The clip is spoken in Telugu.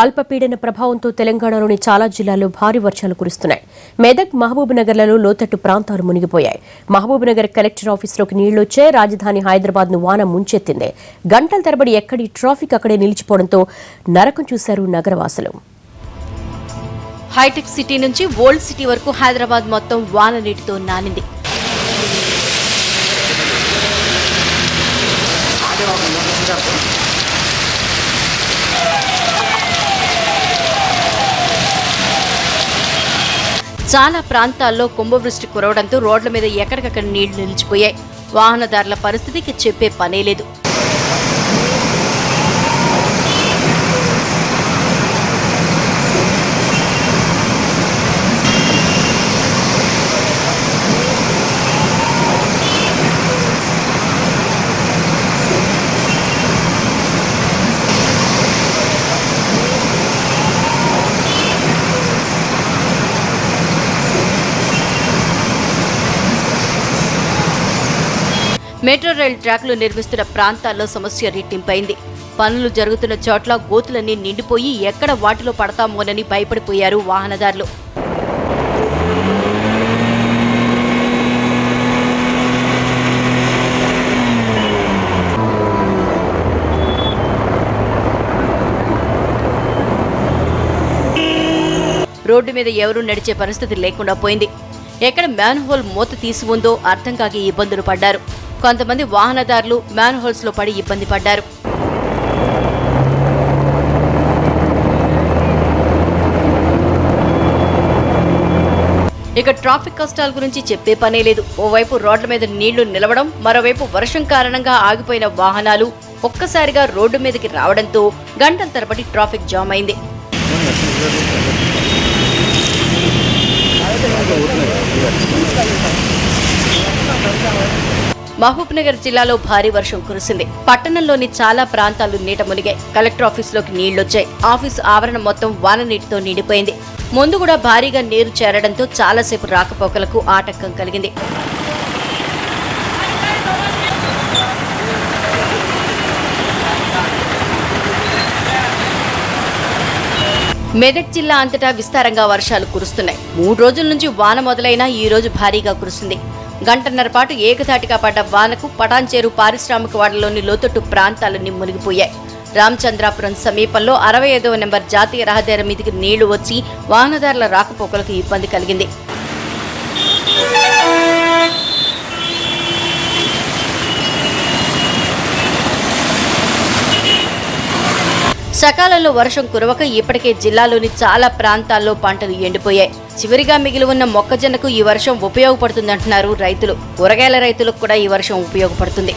అల్పపీడన ప్రభావంతో తెలంగాణలోని చాలా జిల్లాల్లో భారీ వర్షాలు కురుస్తున్నాయి. మెదక్, మహబూబ్నగర్లలో లోతట్టు ప్రాంతాలు మునిగిపోయాయి. మహబూబ్నగర్ కలెక్టర్ ఆఫీసులోకి నీళ్లొచ్చాయి. రాజధాని హైదరాబాద్ను వాన ముంచెత్తింది. గంటల తరబడి ఎక్కడి ట్రాఫిక్ అక్కడే నిలిచిపోవడంతో నరకం చూశారు నగరవాసులు. హైటెక్ సిటీ నుంచి ఓల్డ్ సిటీ వరకు హైదరాబాద్ మొత్తం వాన నీటితో నానింది. చాలా ప్రాంతాల్లో కుంభవృష్టి కురవడంతో రోడ్ల మీద ఎక్కడికక్కడ నీళ్లు నిలిచిపోయాయి. వాహనదారుల పరిస్థితికి చెప్పే పనే లేదు. మెట్రో రైల్ ట్రాక్లు నిర్మిస్తున్న ప్రాంతాల్లో సమస్య రెట్టింపైంది. పనులు జరుగుతున్న చోట్ల గోతులన్నీ నిండిపోయి ఎక్కడ వాటిలో పడతామోనని భయపడిపోయారు వాహనదారులు. రోడ్డు మీద ఎవరూ నడిచే పరిస్థితి లేకుండా పోయింది. ఎక్కడ మ్యాన్ హోల్ మూత తీసి ఉందో అర్థం కాక ఇబ్బందులు పడ్డారు. కొంతమంది వాహనదారులు మ్యాన్ హోల్స్ లో పడి ఇబ్బంది పడ్డారు. ఇక ట్రాఫిక్ కష్టాల గురించి చెప్పే పనే లేదు. ఓవైపు రోడ్ల మీద నీళ్లు నిలవడం, మరోవైపు వర్షం కారణంగా ఆగిపోయిన వాహనాలు ఒక్కసారిగా రోడ్డు మీదకి రావడంతో గంటల తరబడి ట్రాఫిక్ జామ్ అయింది. మహబూబ్నగర్ జిల్లాలో భారీ వర్షం కురిసింది. పట్టణంలోని చాలా ప్రాంతాలు నీట మునిగాయి. కలెక్టర్ ఆఫీసులోకి నీళ్లొచ్చాయి. ఆఫీసు ఆవరణ మొత్తం వాన నీటితో నిండిపోయింది. ముందు కూడా భారీగా నీరు చేరడంతో చాలాసేపు రాకపోకలకు ఆటంకం కలిగింది. మెదక్ జిల్లా అంతటా విస్తారంగా వర్షాలు కురుస్తున్నాయి. 3 రోజుల నుంచి వాన మొదలైనా ఈ రోజు భారీగా కురుస్తుంది. గంటన్నర పాటు ఏకధాటిగా పడ్డ వానకు పటాన్చేరు పారిశ్రామిక వాడలోని లోతట్టు ప్రాంతాలన్నీ మునిగిపోయాయి. రామచంద్రాపురం సమీపంలో 65వ నెంబర్ జాతీయ రహదారి మీదికి నీళ్లు వచ్చి వాహనదారుల రాకపోకలకు ఇబ్బంది కలిగింది. సకాలంలో వర్షం కురవక ఇప్పటికే జిల్లాలోని చాలా ప్రాంతాల్లో పంటలు ఎండిపోయాయి. చివరిగా మిగిలి ఉన్న మొక్కజొన్నకు ఈ వర్షం ఉపయోగపడుతుందంటున్నారు రైతులు. కూరగాయల రైతులకు కూడా ఈ వర్షం ఉపయోగపడుతుంది.